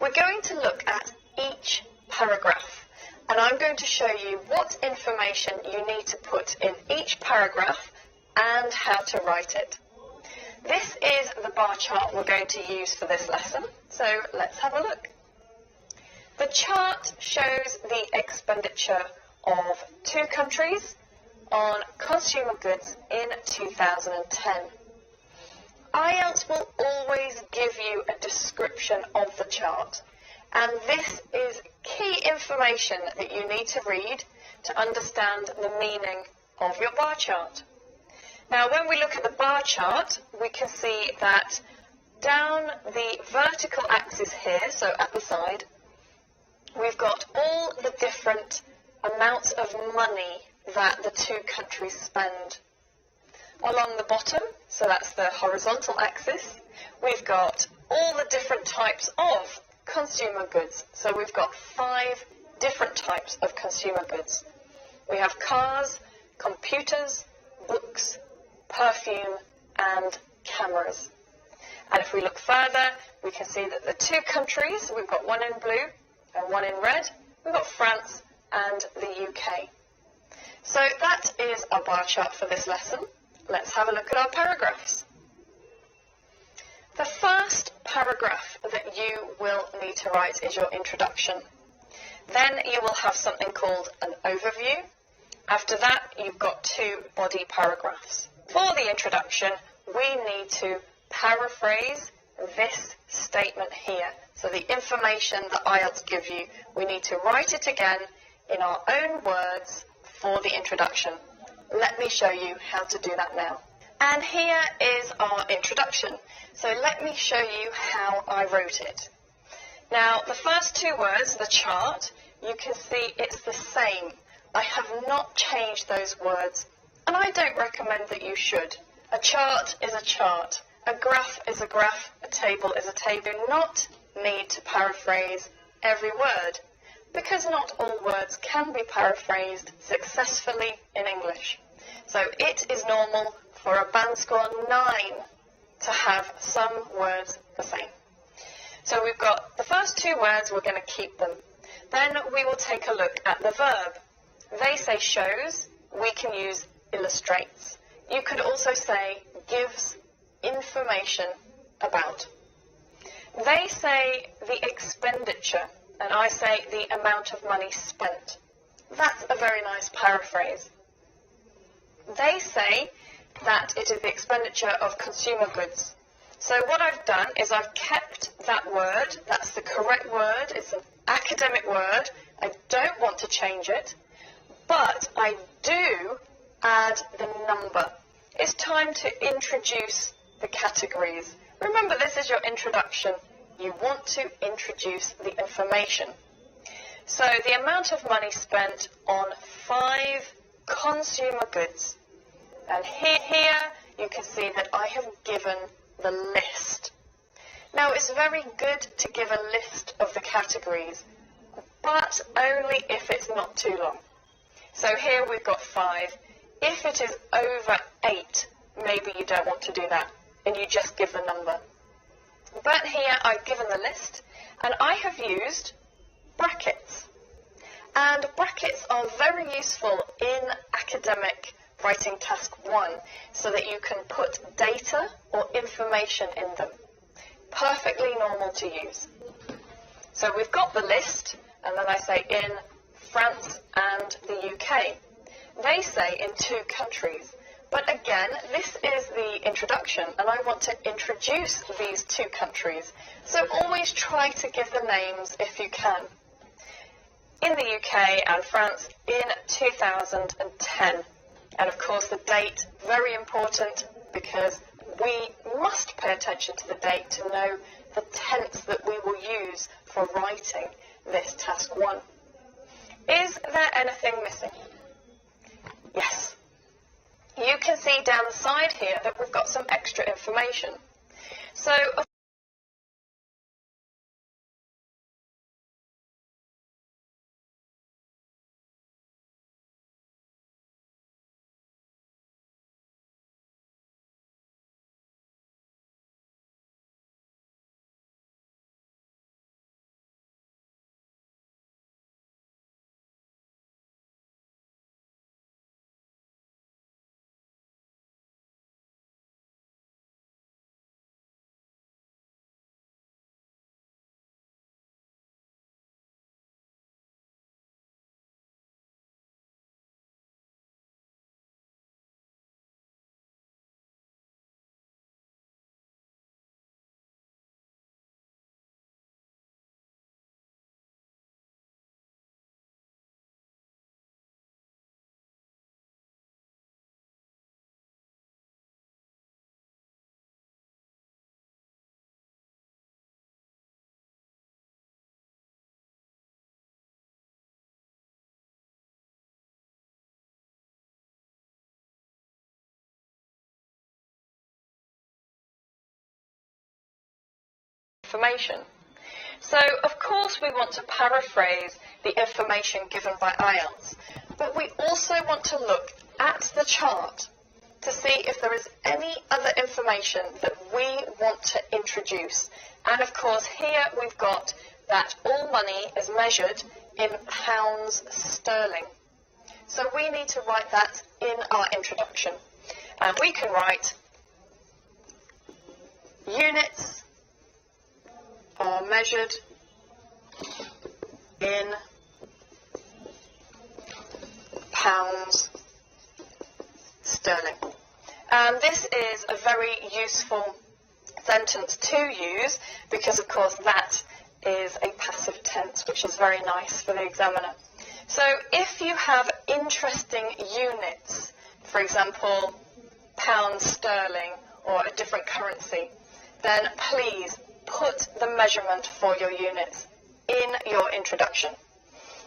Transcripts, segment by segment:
We're going to look at each paragraph, and I'm going to show you what information you need to put in each paragraph and how to write it. This is the bar chart we're going to use for this lesson, so let's have a look. The chart shows the expenditure of 2 countries on consumer goods in 2010. IELTS will always give you a description of the chart, and this is key information that you need to read to understand the meaning of your bar chart. Now, when we look at the bar chart, we can see that down the vertical axis here, so at the side, we've got all the different amounts of money that the 2 countries spend. Along the bottom, so that's the horizontal axis, we've got all the different types of consumer goods. So we've got 5 different types of consumer goods. We have cars, computers, books, perfume, and cameras. And if we look further, we can see that the 2 countries, we've got one in blue and one in red. We've got France and the UK. So that is our bar chart for this lesson. Let's have a look at our paragraphs. The first paragraph that you will need to write is your introduction. Then you will have something called an overview. After that, you've got 2 body paragraphs. For the introduction, we need to paraphrase this statement here. So the information that IELTS give you, we need to write it again in our own words for the introduction. Let me show you how to do that now. And here is our introduction. So let me show you how I wrote it. Now, the first 2 words, the chart, you can see it's the same. I have not changed those words, and I don't recommend that you should. A chart is a chart. A graph is a graph. A table is a table. You do not need to paraphrase every word, because not all words can be paraphrased successfully in English. So it is normal for a band score 9 to have some words the same. So we've got the first 2 words, we're going to keep them. Then we will take a look at the verb. They say shows, we can use illustrates. You could also say gives information about. They say the expenditure, and I say the amount of money spent. That's a very nice paraphrase. They say that it is the expenditure of consumer goods. So what I've done is I've kept that word. That's the correct word. It's an academic word. I don't want to change it, but I do add the number. It's time to introduce the categories. Remember, this is your introduction. You want to introduce the information. So the amount of money spent on 5 consumer goods. And here you can see that I have given the list. Now, it's very good to give a list of the categories, but only if it's not too long. So here we've got 5. If it is over 8, maybe you don't want to do that, and you just give the number. But here I've given the list, and I have used brackets. And brackets are very useful in academic writing task 1, so that you can put data or information in them. Perfectly normal to use. So we've got the list, and then I say in France and the UK. They say in 2 countries. But again, this is the introduction, and I want to introduce these 2 countries. So always try to give the names if you can. In the UK and France in 2010. And of course the date, very important, because we must pay attention to the date to know the tense that we will use for writing this task 1. Is there anything missing? Yes. You can see down the side here that we've got some extra information. So information. So, of course, we want to paraphrase the information given by IELTS, but we also want to look at the chart to see if there is any other information that we want to introduce. And of course, here we've got that all money is measured in pounds sterling. So we need to write that in our introduction. And we can write units are measured in pounds sterling. And this is a very useful sentence to use because, of course, that is a passive tense, which is very nice for the examiner. So if you have interesting units, for example, pounds sterling or a different currency, then please put the measurement for your units in your introduction.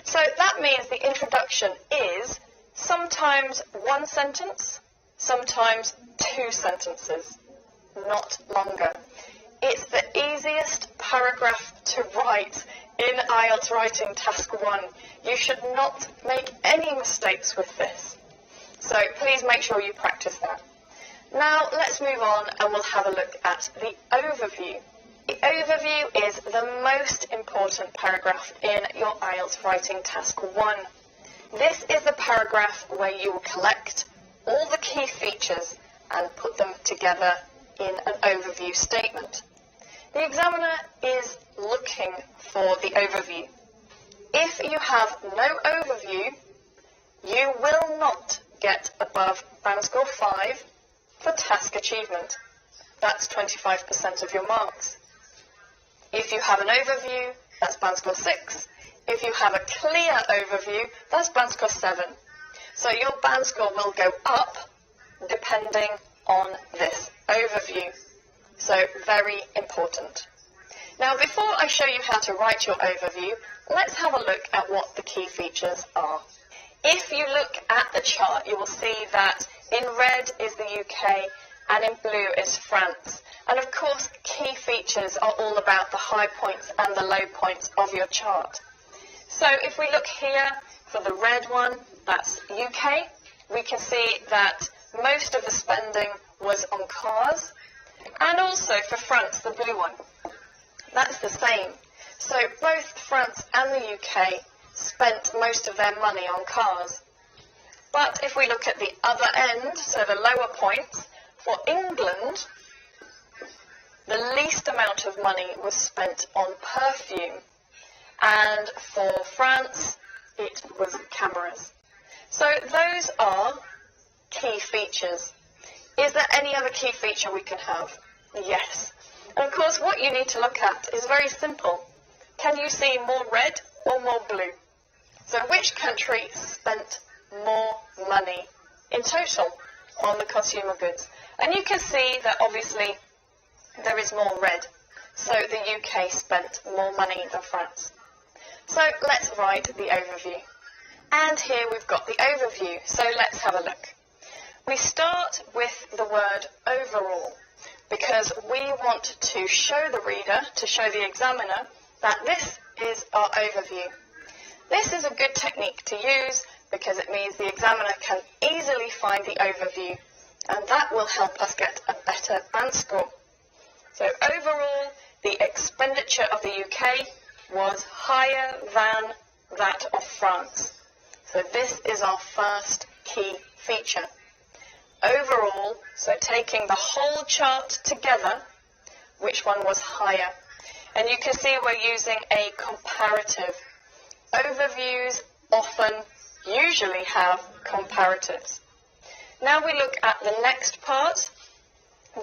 So that means the introduction is sometimes one sentence, sometimes two sentences, not longer. It's the easiest paragraph to write in IELTS Writing Task 1. You should not make any mistakes with this. So please make sure you practice that. Now let's move on and we'll have a look at the overview. The overview is the most important paragraph in your IELTS Writing Task 1. This is the paragraph where you will collect all the key features and put them together in an overview statement. The examiner is looking for the overview. If you have no overview, you will not get above band score 5 for task achievement. That's 25% of your marks. If you have an overview, that's band score 6. If you have a clear overview, that's band score 7. So your band score will go up depending on this overview. So very important. Now before I show you how to write your overview, let's have a look at what the key features are. If you look at the chart, you will see that in red is the UK and in blue is France. And of course, key features are all about the high points and the low points of your chart. So if we look here for the red one, that's UK. We can see that most of the spending was on cars. And also for France, the blue one, that's the same. So both France and the UK spent most of their money on cars. But if we look at the other end, so the lower points, for England, the least amount of money was spent on perfume. And for France, it was cameras. So those are key features. Is there any other key feature we can have? Yes. And of course, what you need to look at is very simple. Can you see more red or more blue? So which country spent more money in total on the consumer goods? And you can see that obviously there is more red. So the UK spent more money than France. So let's write the overview. And here we've got the overview. So let's have a look. We start with the word overall because we want to show the reader, to show the examiner, that this is our overview. This is a good technique to use because it means the examiner can easily find the overview, and that will help us get a better band score. So overall, the expenditure of the UK was higher than that of France. So this is our first key feature. Overall, so taking the whole chart together, which one was higher? And you can see we're using a comparative. Overviews often, usually have comparatives. Now we look at the next part.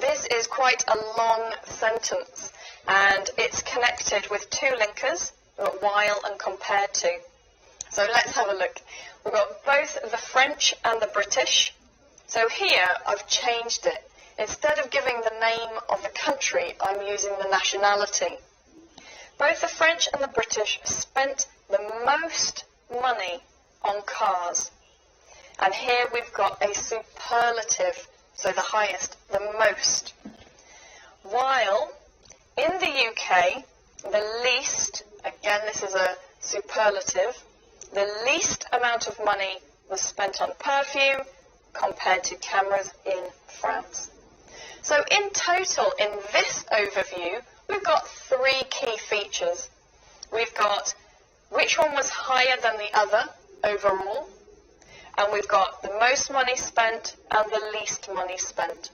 This is quite a long sentence, and it's connected with two linkers, while and compared to. So let's have a look. We've got both the French and the British. So here I've changed it. Instead of giving the name of the country, I'm using the nationality. Both the French and the British spent the most money on cars. And here we've got a superlative, so the highest, the most. While in the UK, the least, again this is a superlative, the least amount of money was spent on perfume compared to cameras in France. So in total, in this overview, we've got three key features. We've got which one was higher than the other overall, and we've got the most money spent and the least money spent.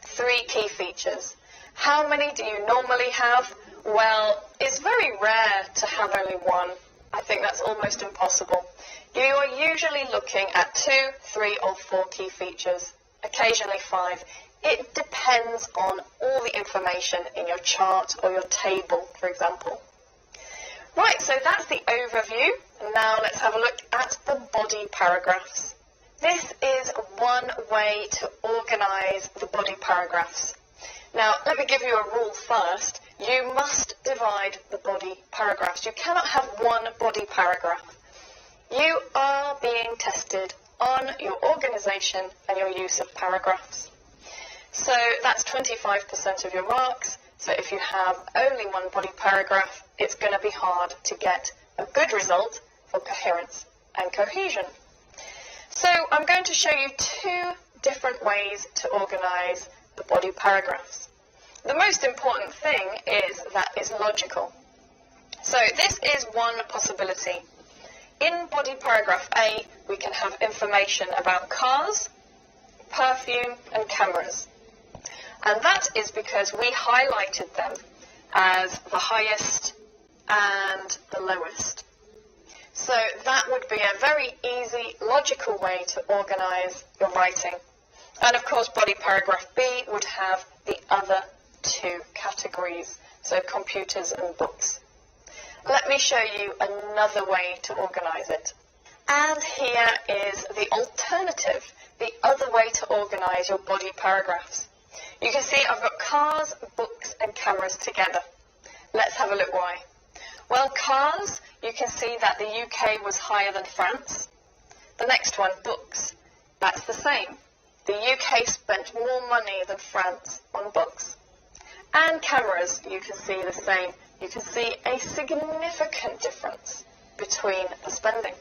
Three key features. How many do you normally have? Well, it's very rare to have only one. I think that's almost impossible. You are usually looking at 2, 3 or 4 key features, occasionally 5. It depends on all the information in your chart or your table, for example. Right, so that's the overview. Now let's have a look at the body paragraphs. This is one way to organise the body paragraphs. Now, let me give you a rule first. You must divide the body paragraphs. You cannot have one body paragraph. You are being tested on your organisation and your use of paragraphs. So that's 25% of your marks. So if you have only one body paragraph, it's going to be hard to get a good result for coherence and cohesion. So I'm going to show you 2 different ways to organise the body paragraphs. The most important thing is that it's logical. So this is one possibility. In body paragraph A, we can have information about cars, perfume and cameras. And that is because we highlighted them as the highest and the lowest. So that would be a very easy, logical way to organise your writing. And of course, body paragraph B would have the other 2 categories, so computers and books. Let me show you another way to organise it. And here is the alternative, the other way to organise your body paragraphs. You can see I've got cars, books and cameras together. Let's have a look why. Well, cars, you can see that the UK was higher than France. The next one, books, that's the same. The UK spent more money than France on books. And cameras, you can see the same. You can see a significant difference between the spending.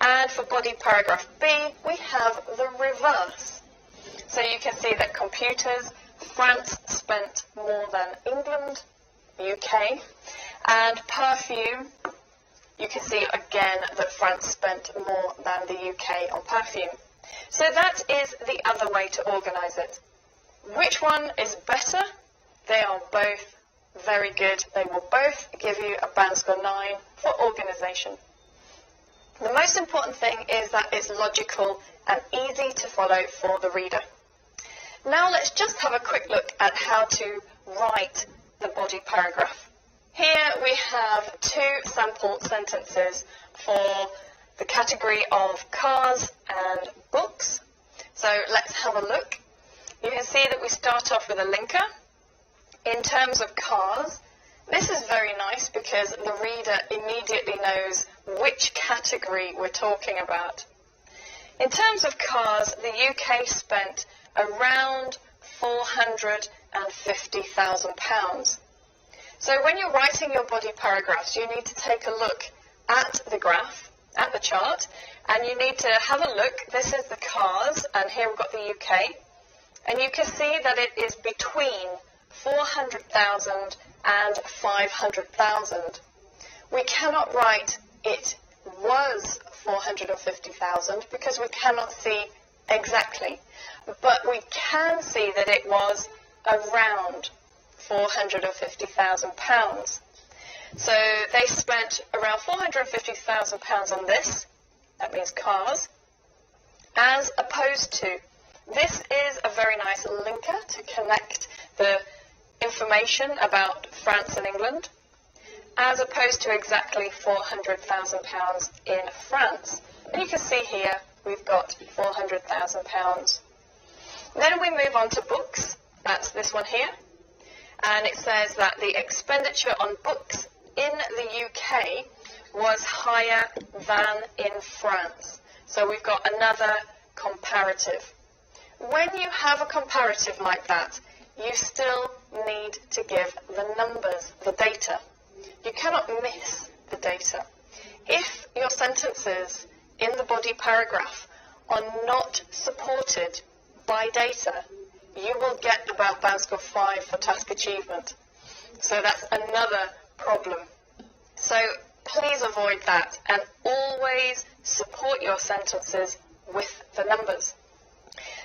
And for body paragraph B, we have the reverse. So you can see that computers, France spent more than England, UK, and perfume, you can see again that France spent more than the UK on perfume. So that is the other way to organise it. Which one is better? They are both very good. They will both give you a band score 9 for organisation. The most important thing is that it's logical and easy to follow for the reader. Now let's just have a quick look at how to write the body paragraph. Here we have 2 sample sentences for the category of cars and books. So let's have a look. You can see that we start off with a linker. In terms of cars, this is very nice because the reader immediately knows which category we're talking about. In terms of cars, the UK spent around £450,000. So when you're writing your body paragraphs, you need to take a look at the graph, at the chart, and you need to have a look. This is the cars, and here we've got the UK, and you can see that it is between 400,000 and 500,000. We cannot write it was 450,000 because we cannot see exactly, but we can see that it was around £450,000. So they spent around £450,000 on this, that means cars, as opposed to, this is a very nice linker to connect the information about France and England, as opposed to exactly £400,000 in France. And you can see here we've got £400,000. Then we move on to books, that's this one here, and it says that the expenditure on books in the UK was higher than in France. So we've got another comparative. When you have a comparative like that, you still need to give the numbers, the data. You cannot miss the data. If your sentences in the body paragraph are not supported by data, you will get about band score 5 for task achievement. So that's another problem. So please avoid that and always support your sentences with the numbers.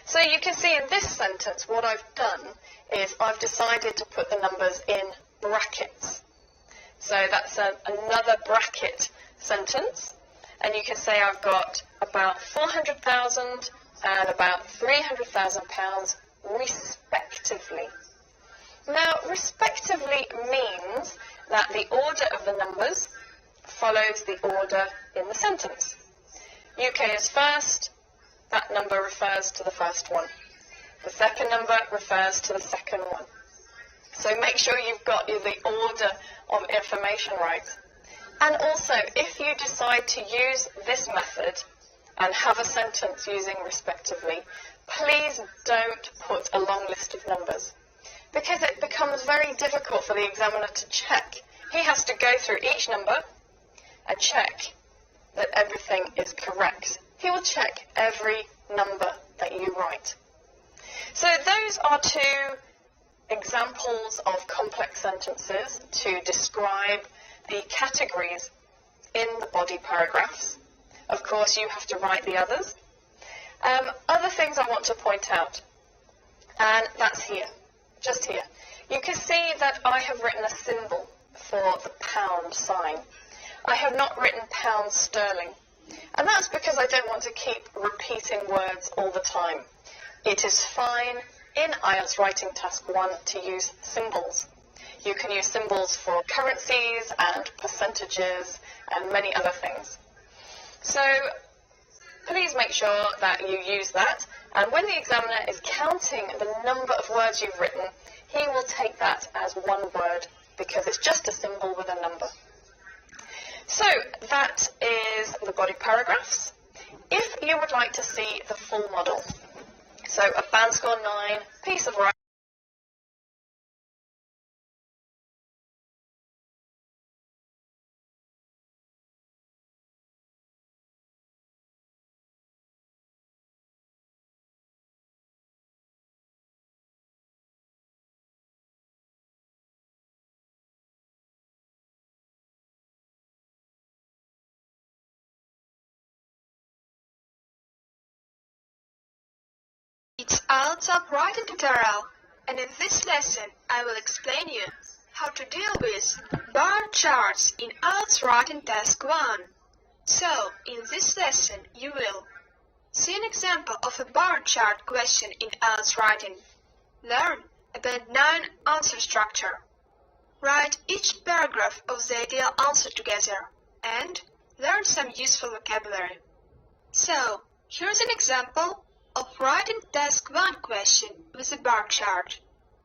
So you can see in this sentence what I've done is I've decided to put the numbers in brackets. So that's another bracket sentence, and you can say I've got about 400,000 and about 300,000 pounds respectively. Now, respectively means that the order of the numbers follows the order in the sentence. UK is first, that number refers to the first one. The second number refers to the second one. So make sure you've got the order of information right. And also, if you decide to use this method and have a sentence using respectively, please don't put a long list of numbers, because it becomes very difficult for the examiner to check. He has to go through each number and check that everything is correct. He will check every number that you write. So those are two examples of complex sentences to describe the categories in the body paragraphs. Of course, you have to write the others. Other things I want to point out, and that's here, just here. You can see that I have written a symbol for the pound sign. I have not written pound sterling, and that's because I don't want to keep repeating words all the time. It is fine in IELTS Writing Task 1 to use symbols. You can use symbols for currencies and percentages and many other things. So please make sure that you use that, and when the examiner is counting the number of words you've written, he will take that as one word because it's just a symbol with a number. So that is the body paragraphs. If you would like to see the full model, so a band score 9 piece of writing, It's IELTS Writing tutorial, and in this lesson I will explain you how to deal with bar charts in IELTS Writing Task 1. So, in this lesson you will see an example of a bar chart question in IELTS Writing, learn about 9 answer structure, write each paragraph of the ideal answer together, and learn some useful vocabulary. So, here's an example of writing Task 1 question with a bar chart.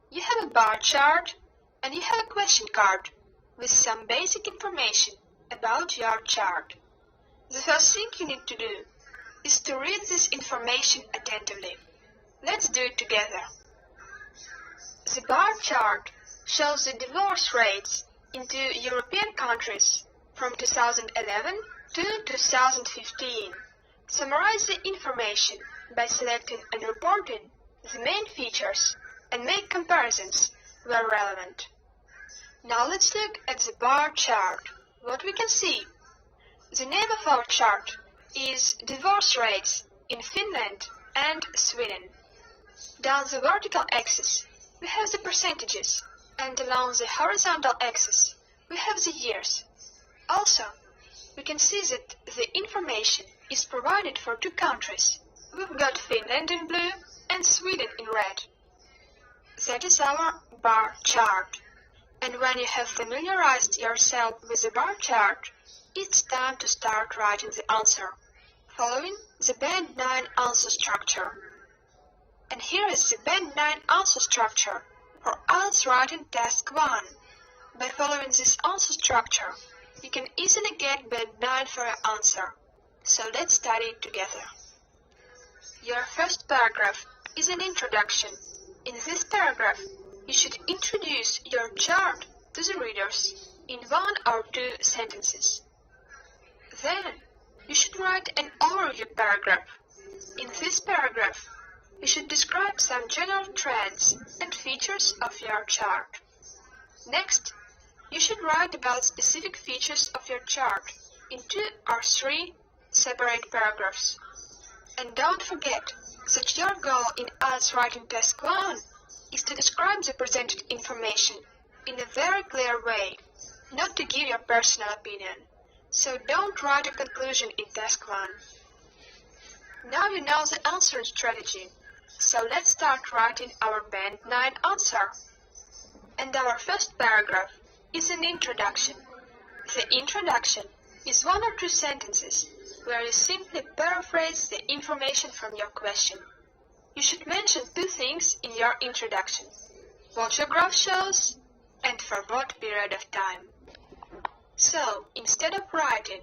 You have a bar chart and you have a question card with some basic information about your chart. The first thing you need to do is to read this information attentively. Let's do it together. The bar chart shows the divorce rates in 2 European countries from 2011 to 2015. Summarize the information by selecting and reporting the main features and make comparisons where relevant. Now let's look at the bar chart. What we can see. The name of our chart is Divorce Rates in Finland and Sweden. Down the vertical axis we have the percentages, and along the horizontal axis we have the years. Also, we can see that the information is provided for 2 countries. We've got Finland in blue and Sweden in red. That is our bar chart. And when you have familiarized yourself with the bar chart, it's time to start writing the answer, following the Band 9 answer structure. And here is the Band 9 answer structure for IELTS Writing Task 1. By following this answer structure, you can easily get Band 9 for your answer. So let's study it together. Your first paragraph is an introduction. In this paragraph, you should introduce your chart to the readers in 1 or 2 sentences. Then, you should write an overview paragraph. In this paragraph, you should describe some general trends and features of your chart. Next, you should write about specific features of your chart in 2 or 3 separate paragraphs. And don't forget that your goal in IELTS Writing Task 1 is to describe the presented information in a very clear way, not to give your personal opinion. So don't write a conclusion in Task 1. Now you know the answering strategy, so let's start writing our Band 9 answer. And our first paragraph is an introduction. The introduction is 1 or 2 sentences where you simply paraphrase the information from your question. You should mention 2 things in your introduction: what your graph shows and for what period of time. So, instead of writing